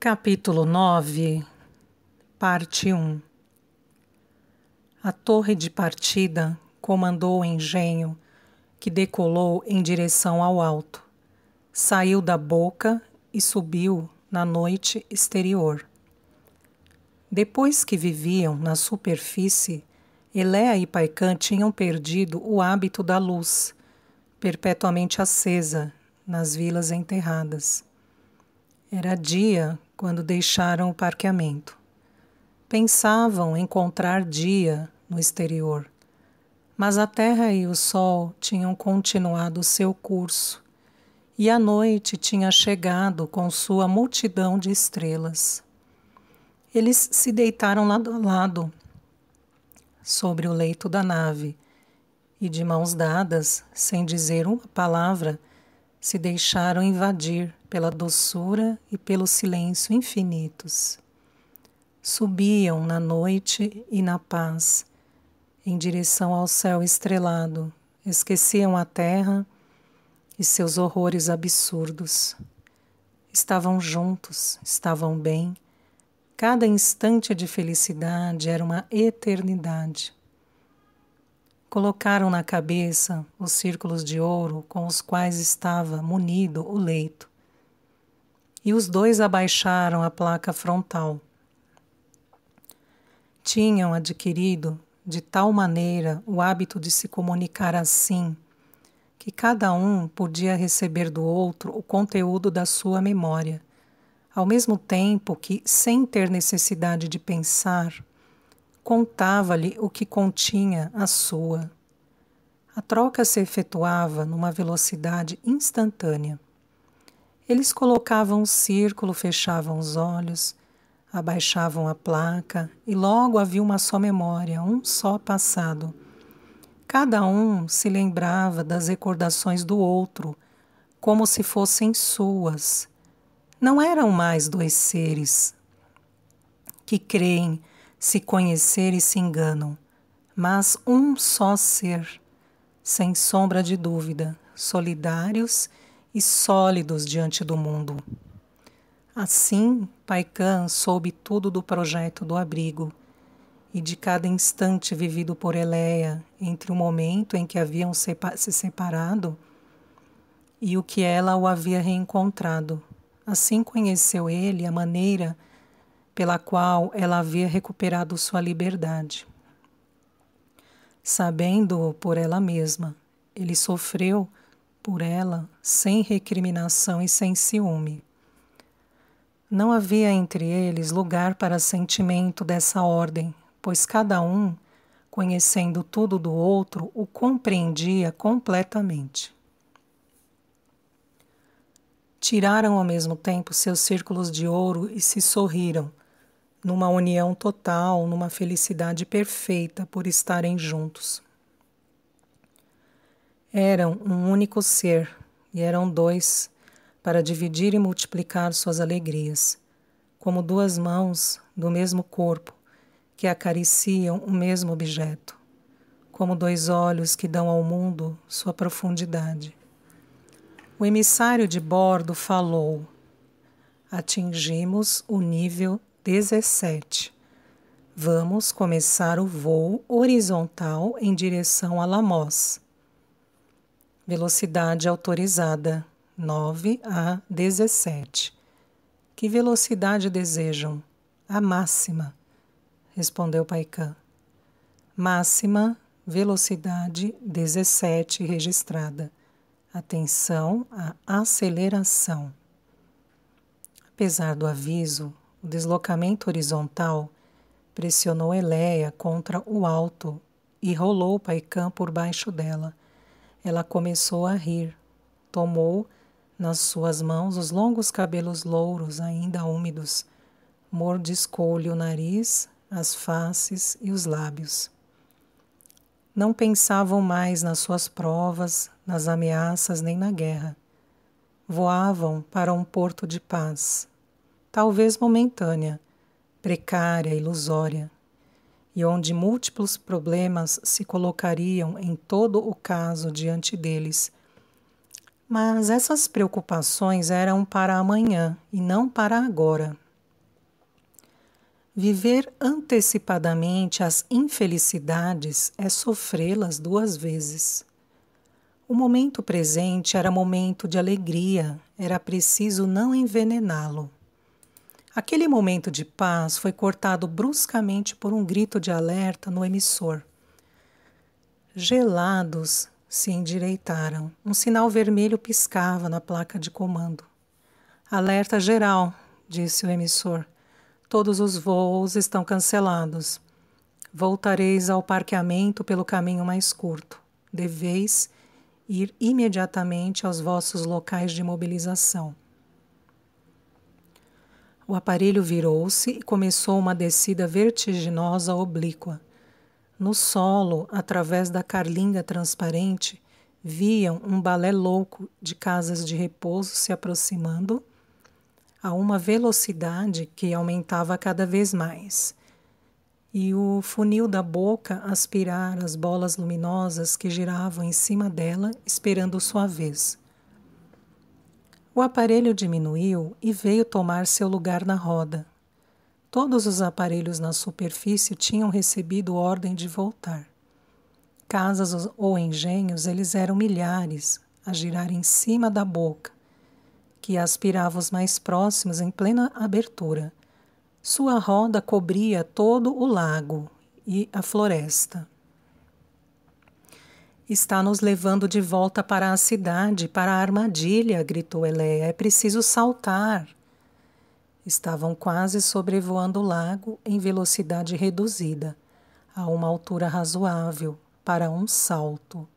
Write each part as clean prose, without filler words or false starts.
Capítulo 9, Parte 1. A torre de partida comandou o engenho, que decolou em direção ao alto. Saiu da boca e subiu na noite exterior. Depois que viviam na superfície, Eléa e Paikã tinham perdido o hábito da luz, perpetuamente acesa, nas vilas enterradas. Era dia quando deixaram o parqueamento. Pensavam encontrar dia no exterior, mas a terra e o sol tinham continuado seu curso, e a noite tinha chegado com sua multidão de estrelas. Eles se deitaram lado a lado, sobre o leito da nave, e de mãos dadas, sem dizer uma palavra, se deixaram invadir pela doçura e pelo silêncio infinitos. Subiam na noite e na paz, em direção ao céu estrelado, esqueciam a terra e seus horrores absurdos. Estavam juntos, estavam bem. Cada instante de felicidade era uma eternidade. Colocaram na cabeça os círculos de ouro com os quais estava munido o leito. E os dois abaixaram a placa frontal. Tinham adquirido de tal maneira o hábito de se comunicar assim, que cada um podia receber do outro o conteúdo da sua memória, ao mesmo tempo que, sem ter necessidade de pensar, contava-lhe o que continha a sua. A troca se efetuava numa velocidade instantânea. Eles colocavam um círculo, fechavam os olhos, abaixavam a placa e logo havia uma só memória, um só passado. Cada um se lembrava das recordações do outro, como se fossem suas. Não eram mais dois seres que creem se conhecer e se enganam, mas um só ser, sem sombra de dúvida, solidários e sólidos diante do mundo. Assim, Paikã soube tudo do projeto do abrigo e de cada instante vivido por Eléa entre o momento em que haviam se separado e o que ela o havia reencontrado. Assim conheceu ele a maneira pela qual ela havia recuperado sua liberdade. Sabendo-o por ela mesma, ele sofreu por ela sem recriminação e sem ciúme. Não havia entre eles lugar para sentimento dessa ordem, pois cada um, conhecendo tudo do outro, o compreendia completamente. Tiraram ao mesmo tempo seus círculos de ouro e se sorriram, numa união total, numa felicidade perfeita por estarem juntos. Eram um único ser, e eram dois, para dividir e multiplicar suas alegrias, como duas mãos do mesmo corpo que acariciam o mesmo objeto, como dois olhos que dão ao mundo sua profundidade. O emissário de bordo falou: atingimos o nível 17. Vamos começar o voo horizontal em direção a Lamos. Velocidade autorizada 9 a 17. Que velocidade desejam? A máxima, respondeu Paikã. Máxima, velocidade 17 registrada. Atenção à aceleração. Apesar do aviso, o deslocamento horizontal pressionou Eléa contra o alto e rolou Paikã por baixo dela. Ela começou a rir. Tomou nas suas mãos os longos cabelos louros ainda úmidos, mordiscou-lhe o nariz, as faces e os lábios. Não pensavam mais nas suas provas, nas ameaças nem na guerra. Voavam para um porto de paz, talvez momentânea, precária, ilusória, e onde múltiplos problemas se colocariam em todo o caso diante deles. Mas essas preocupações eram para amanhã e não para agora. Viver antecipadamente as infelicidades é sofrê-las 2 vezes. O momento presente era momento de alegria, era preciso não envenená-lo. Aquele momento de paz foi cortado bruscamente por um grito de alerta no emissor. Gelados se endireitaram. Um sinal vermelho piscava na placa de comando. Alerta geral, disse o emissor. Todos os voos estão cancelados. Voltareis ao parqueamento pelo caminho mais curto. Deveis ir imediatamente aos vossos locais de mobilização. O aparelho virou-se e começou uma descida vertiginosa oblíqua. No solo, através da carlinga transparente, viam um balé louco de casas de repouso se aproximando a uma velocidade que aumentava cada vez mais, e o funil da boca aspirar as bolas luminosas que giravam em cima dela, esperando sua vez. O aparelho diminuiu e veio tomar seu lugar na roda. Todos os aparelhos na superfície tinham recebido ordem de voltar. Casas ou engenhos, eles eram milhares, a girar em cima da boca, que aspirava os mais próximos em plena abertura. Sua roda cobria todo o lago e a floresta. Está nos levando de volta para a cidade, para a armadilha, gritou Eleia. É preciso saltar. Estavam quase sobrevoando o lago em velocidade reduzida, a uma altura razoável, para um salto.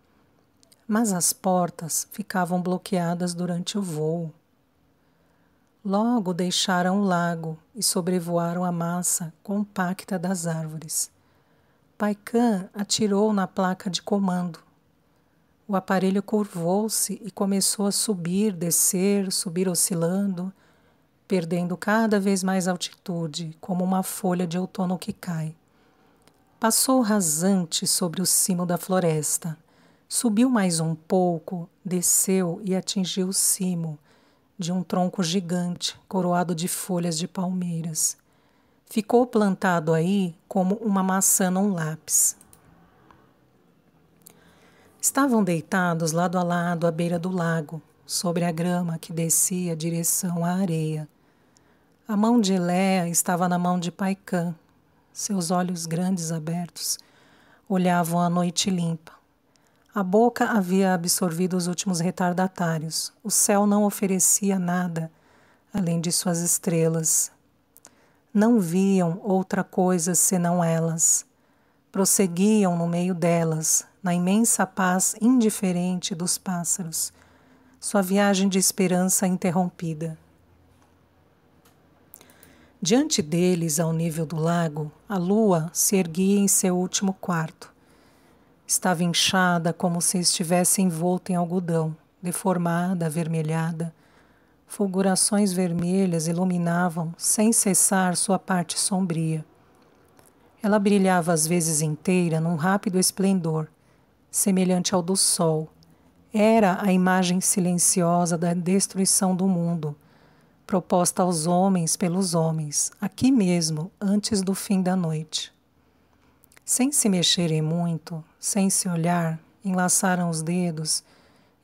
Mas as portas ficavam bloqueadas durante o voo. Logo deixaram o lago e sobrevoaram a massa compacta das árvores. Paikan atirou na placa de comando. O aparelho curvou-se e começou a subir, descer, subir oscilando, perdendo cada vez mais altitude, como uma folha de outono que cai. Passou rasante sobre o cimo da floresta. Subiu mais um pouco, desceu e atingiu o cimo de um tronco gigante, coroado de folhas de palmeiras. Ficou plantado aí como uma maçã num lápis. Estavam deitados lado a lado à beira do lago, sobre a grama que descia direção à areia. A mão de Eleia estava na mão de Paikan. Seus olhos grandes abertos olhavam a noite limpa. A boca havia absorvido os últimos retardatários. O céu não oferecia nada além de suas estrelas. Não viam outra coisa senão elas. Prosseguiam no meio delas, na imensa paz indiferente dos pássaros, sua viagem de esperança interrompida. Diante deles, ao nível do lago, a lua se erguia em seu último quarto. Estava inchada como se estivesse envolta em algodão, deformada, avermelhada. Fulgurações vermelhas iluminavam, sem cessar, sua parte sombria. Ela brilhava às vezes inteira num rápido esplendor, semelhante ao do sol. Era a imagem silenciosa da destruição do mundo, proposta aos homens pelos homens, aqui mesmo, antes do fim da noite. Sem se mexerem muito, sem se olhar, enlaçaram os dedos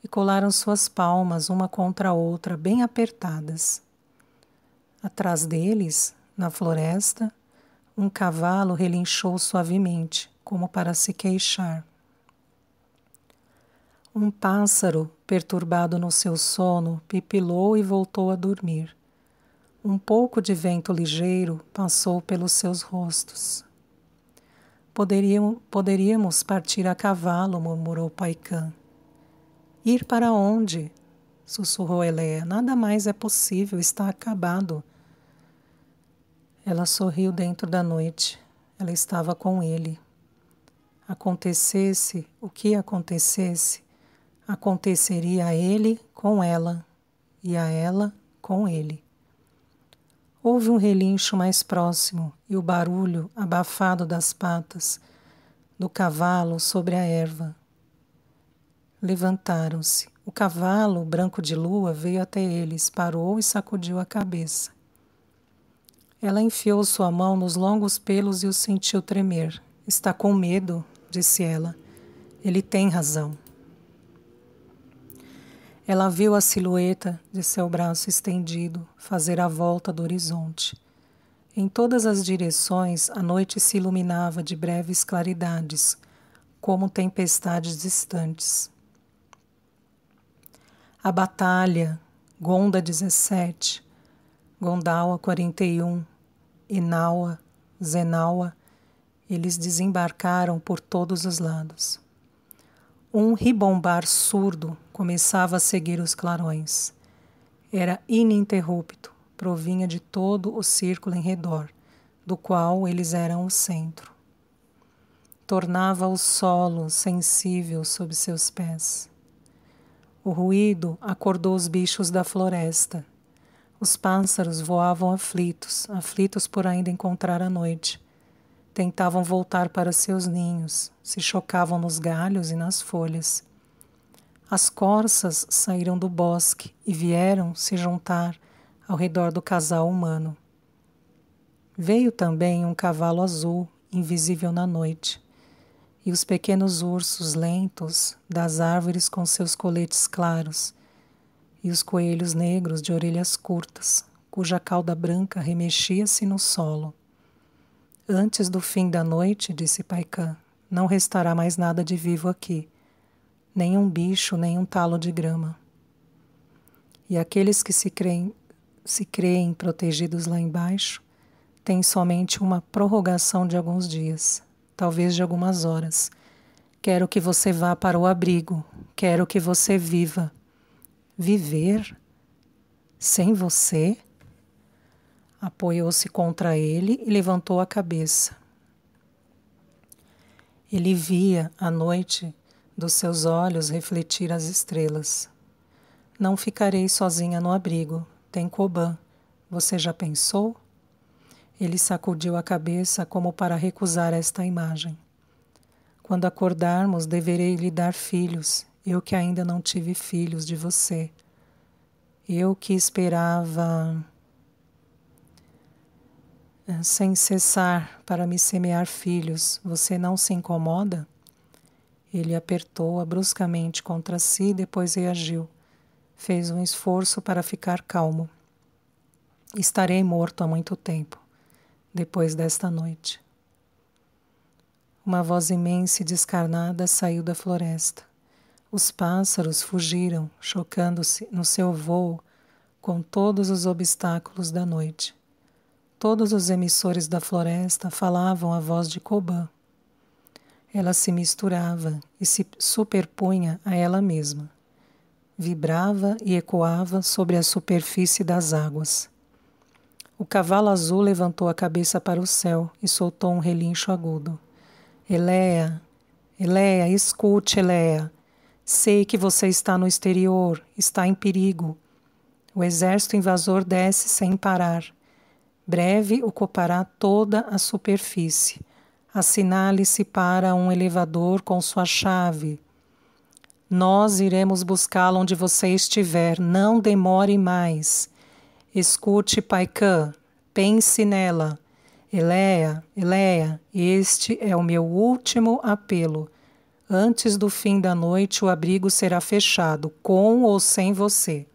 e colaram suas palmas uma contra a outra, bem apertadas. Atrás deles, na floresta, um cavalo relinchou suavemente, como para se queixar. Um pássaro, perturbado no seu sono, pipilou e voltou a dormir. Um pouco de vento ligeiro passou pelos seus rostos. Poderíamos partir a cavalo, murmurou Paikan. Ir para onde? Sussurrou Eleia. Nada mais é possível, está acabado. Ela sorriu dentro da noite. Ela estava com ele. Acontecesse o que acontecesse, aconteceria a ele com ela e a ela com ele. Houve um relincho mais próximo e o barulho abafado das patas do cavalo sobre a erva. Levantaram-se. O cavalo, branco de lua, veio até eles, parou e sacudiu a cabeça. Ela enfiou sua mão nos longos pelos e o sentiu tremer. Está com medo, disse ela. Ele tem razão. Ela viu a silhueta de seu braço estendido fazer a volta do horizonte. Em todas as direções, a noite se iluminava de breves claridades, como tempestades distantes. A batalha, Gonda 17, Gondawa 41, Inawa, Zenawa, eles desembarcaram por todos os lados. Um ribombar surdo começava a seguir os clarões. Era ininterrupto, provinha de todo o círculo em redor, do qual eles eram o centro. Tornava o solo sensível sob seus pés. O ruído acordou os bichos da floresta. Os pássaros voavam aflitos por ainda encontrar a noite. Tentavam voltar para seus ninhos, se chocavam nos galhos e nas folhas. As corças saíram do bosque e vieram se juntar ao redor do casal humano. Veio também um cavalo azul, invisível na noite, e os pequenos ursos lentos das árvores com seus coletes claros, e os coelhos negros de orelhas curtas, cuja cauda branca remexia-se no solo. Antes do fim da noite, disse Paikã, não restará mais nada de vivo aqui, nem um bicho, nem um talo de grama. E aqueles que se creem protegidos lá embaixo, têm somente uma prorrogação de alguns dias, talvez de algumas horas. Quero que você vá para o abrigo, quero que você viva. Viver? Sem você? Apoiou-se contra ele e levantou a cabeça. Ele via a noite dos seus olhos refletir as estrelas. Não ficarei sozinha no abrigo. Tem Coban. Você já pensou? Ele sacudiu a cabeça como para recusar esta imagem. Quando acordarmos, deverei lhe dar filhos. Eu que ainda não tive filhos de você. Eu que esperava sem cessar para me semear filhos. Você não se incomoda? Ele apertou-a bruscamente contra si e depois reagiu. Fez um esforço para ficar calmo. Estarei morto há muito tempo, depois desta noite. Uma voz imensa e descarnada saiu da floresta. Os pássaros fugiram, chocando-se no seu voo com todos os obstáculos da noite. Todos os emissores da floresta falavam a voz de Coban. Ela se misturava e se superpunha a ela mesma. Vibrava e ecoava sobre a superfície das águas. O cavalo azul levantou a cabeça para o céu e soltou um relincho agudo. Eleia, Eleia, escute, Eleia. Sei que você está no exterior, está em perigo. O exército invasor desce sem parar. Breve ocupará toda a superfície. Assinale-se para um elevador com sua chave. Nós iremos buscá-lo onde você estiver. Não demore mais. Escute, Paikã. Pense nela. Eleia, Eleia, este é o meu último apelo. Antes do fim da noite, o abrigo será fechado, com ou sem você.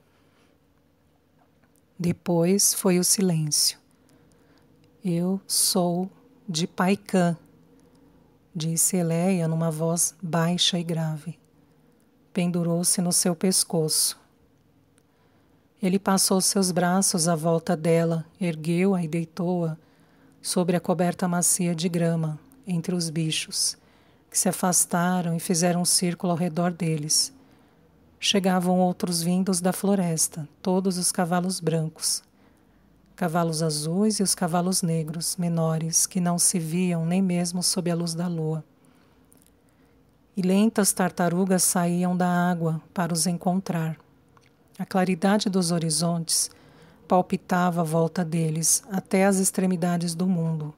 Depois foi o silêncio. Eu sou de Paikã, disse Eleia numa voz baixa e grave. Pendurou-se no seu pescoço. Ele passou seus braços à volta dela, ergueu-a e deitou-a sobre a coberta macia de grama, entre os bichos, que se afastaram e fizeram um círculo ao redor deles. Chegavam outros vindos da floresta, todos os cavalos brancos, cavalos azuis e os cavalos negros, menores, que não se viam nem mesmo sob a luz da lua. E lentas tartarugas saíam da água para os encontrar. A claridade dos horizontes palpitava à volta deles, até as extremidades do mundo.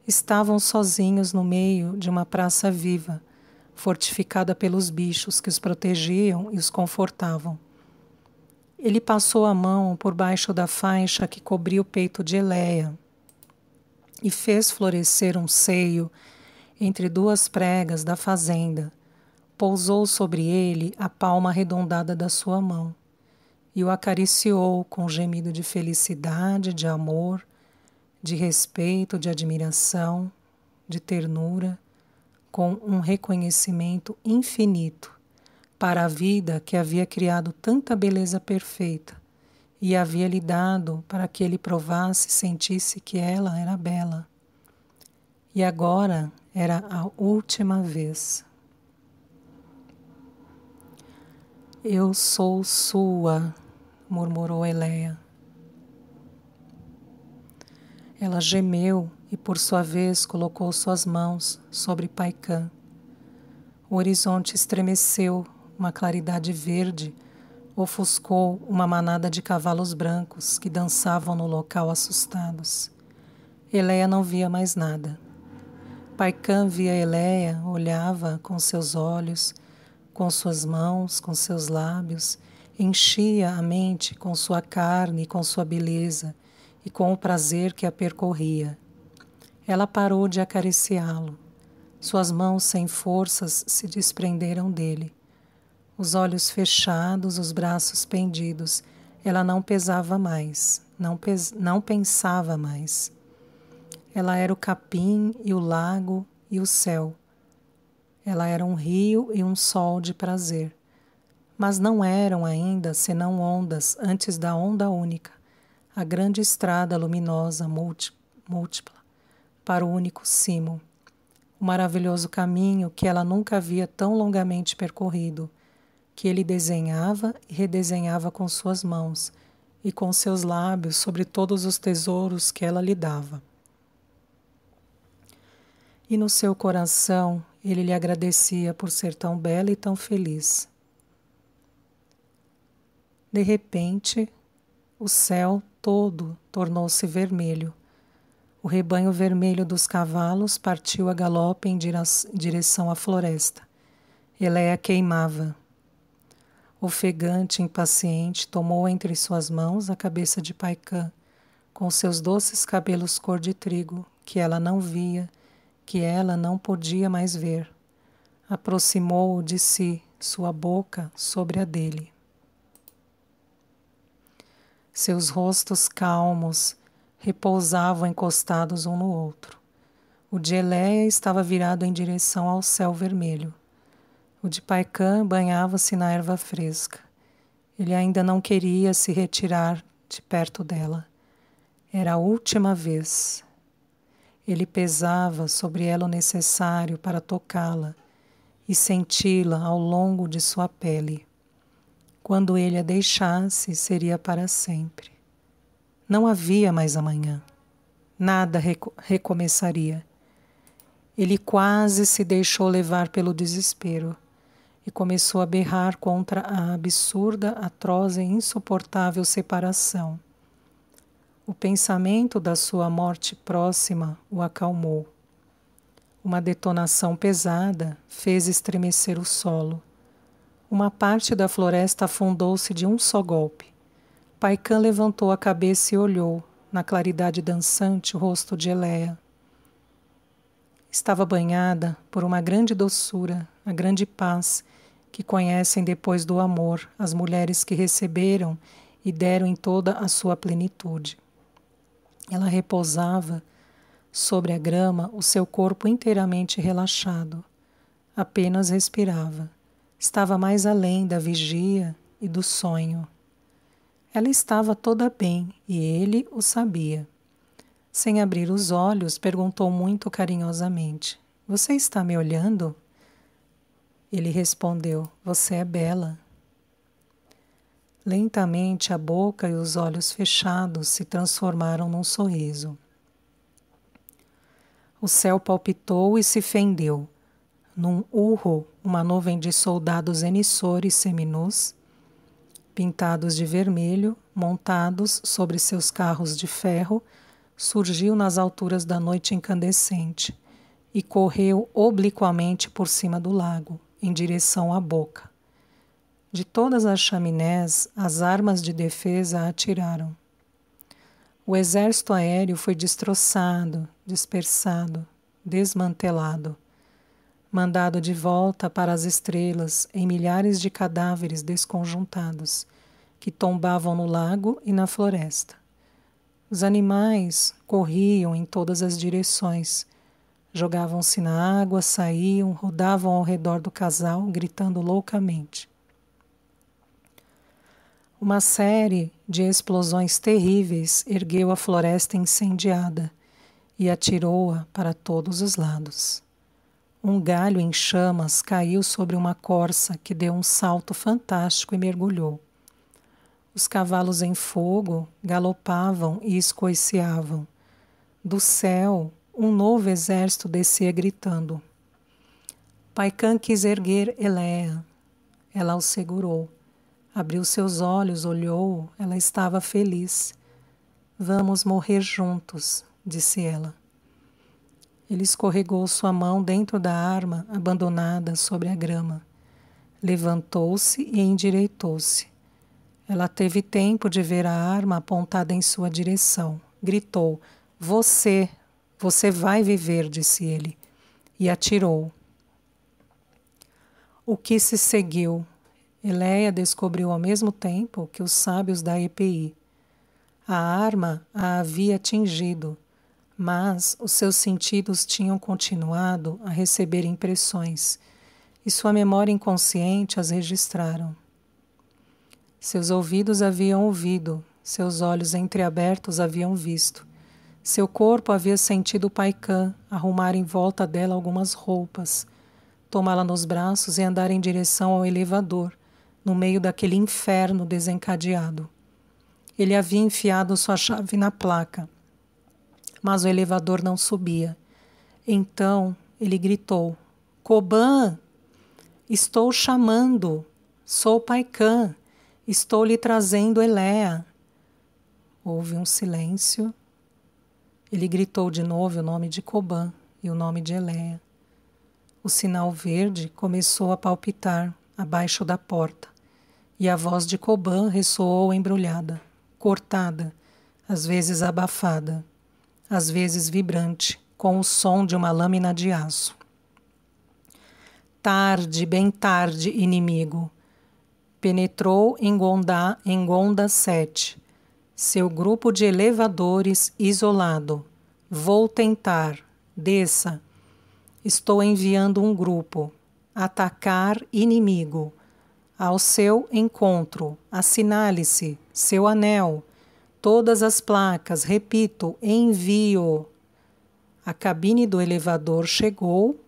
Estavam sozinhos no meio de uma praça viva, fortificada pelos bichos que os protegiam e os confortavam. Ele passou a mão por baixo da faixa que cobria o peito de Eleia e fez florescer um seio entre duas pregas da fazenda. Pousou sobre ele a palma arredondada da sua mão e o acariciou com um gemido de felicidade, de amor, de respeito, de admiração, de ternura, com um reconhecimento infinito para a vida que havia criado tanta beleza perfeita e havia lhe dado para que ele provasse e sentisse que ela era bela. E agora era a última vez. Eu sou sua, murmurou Eleia. Ela gemeu e, por sua vez, colocou suas mãos sobre Paikã. O horizonte estremeceu, uma claridade verde ofuscou uma manada de cavalos brancos que dançavam no local assustados. Eleia não via mais nada. Paikã via Eleia, olhava com seus olhos, com suas mãos, com seus lábios, enchia a mente com sua carne e com sua beleza e com o prazer que a percorria. Ela parou de acariciá-lo. Suas mãos sem forças se desprenderam dele. Os olhos fechados, os braços pendidos. Ela não pesava mais, não pensava mais. Ela era o capim e o lago e o céu. Ela era um rio e um sol de prazer. Mas não eram ainda senão ondas antes da onda única, a grande estrada luminosa múltipla para o único cimo. O maravilhoso caminho que ela nunca havia tão longamente percorrido, que ele desenhava e redesenhava com suas mãos e com seus lábios sobre todos os tesouros que ela lhe dava. E no seu coração ele lhe agradecia por ser tão bela e tão feliz. De repente, o céu todo tornou-se vermelho. O rebanho vermelho dos cavalos partiu a galope em direção à floresta. Eleia queimava. Ofegante, impaciente, tomou entre suas mãos a cabeça de Paikã, com seus doces cabelos cor de trigo, que ela não via, que ela não podia mais ver. Aproximou-o de si, sua boca sobre a dele. Seus rostos calmos repousavam encostados um no outro. O de Eleia estava virado em direção ao céu vermelho. O de Paikã banhava-se na erva fresca. Ele ainda não queria se retirar de perto dela. Era a última vez. Ele pesava sobre ela o necessário para tocá-la e senti-la ao longo de sua pele. Quando ele a deixasse, seria para sempre. Não havia mais amanhã. Nada recomeçaria. Ele quase se deixou levar pelo desespero e começou a berrar contra a absurda, atroz e insuportável separação. O pensamento da sua morte próxima o acalmou. Uma detonação pesada fez estremecer o solo. Uma parte da floresta afundou-se de um só golpe. Paikã levantou a cabeça e olhou, na claridade dançante, o rosto de Eleia. Estava banhada por uma grande doçura, a grande paz que conhecem depois do amor as mulheres que receberam e deram em toda a sua plenitude. Ela repousava sobre a grama, o seu corpo inteiramente relaxado. Apenas respirava. Estava mais além da vigia e do sonho. Ela estava toda bem e ele o sabia. Sem abrir os olhos, perguntou muito carinhosamente: "Você está me olhando?" Ele respondeu: "Você é bela." Lentamente a boca e os olhos fechados se transformaram num sorriso. O céu palpitou e se fendeu. Num urro, uma nuvem de soldados emissores seminus, pintados de vermelho, montados sobre seus carros de ferro, surgiu nas alturas da noite incandescente e correu obliquamente por cima do lago, em direção à boca. De todas as chaminés, as armas de defesa atiraram. O exército aéreo foi destroçado, dispersado, desmantelado, mandado de volta para as estrelas em milhares de cadáveres desconjuntados que tombavam no lago e na floresta. Os animais corriam em todas as direções, jogavam-se na água, saíam, rodavam ao redor do casal, gritando loucamente. Uma série de explosões terríveis ergueu a floresta incendiada e atirou-a para todos os lados. Um galho em chamas caiu sobre uma corça que deu um salto fantástico e mergulhou. Os cavalos em fogo galopavam e escoiceavam. Do céu, um novo exército descia gritando. Paikhan quis erguer Eleia. Ela o segurou. Abriu seus olhos, olhou, ela estava feliz. Vamos morrer juntos, disse ela. Ele escorregou sua mão dentro da arma, abandonada sobre a grama. Levantou-se e endireitou-se. Ela teve tempo de ver a arma apontada em sua direção. Gritou, você vai viver, disse ele, e atirou. O que se seguiu? Eleia descobriu ao mesmo tempo que os sábios da EPI. A arma a havia atingido, mas os seus sentidos tinham continuado a receber impressões, e sua memória inconsciente as registraram. Seus ouvidos haviam ouvido, seus olhos entreabertos haviam visto. Seu corpo havia sentido Paikhan arrumar em volta dela algumas roupas, tomá-la nos braços e andar em direção ao elevador, no meio daquele inferno desencadeado. Ele havia enfiado sua chave na placa, mas o elevador não subia. Então ele gritou, Coban, estou chamando, sou Paikhan, estou lhe trazendo Eleia. Houve um silêncio. Ele gritou de novo o nome de Coban e o nome de Eleia. O sinal verde começou a palpitar abaixo da porta, e a voz de Coban ressoou embrulhada, cortada, às vezes abafada, às vezes vibrante, com o som de uma lâmina de aço. Tarde, bem tarde, inimigo. Penetrou em Gonda 7. Seu grupo de elevadores isolado. Vou tentar. Desça. Estou enviando um grupo. Atacar inimigo. Ao seu encontro. Assinale-se. Seu anel. Todas as placas. Repito, envio. A cabine do elevador chegou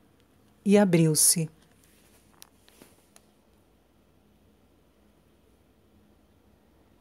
e abriu-se.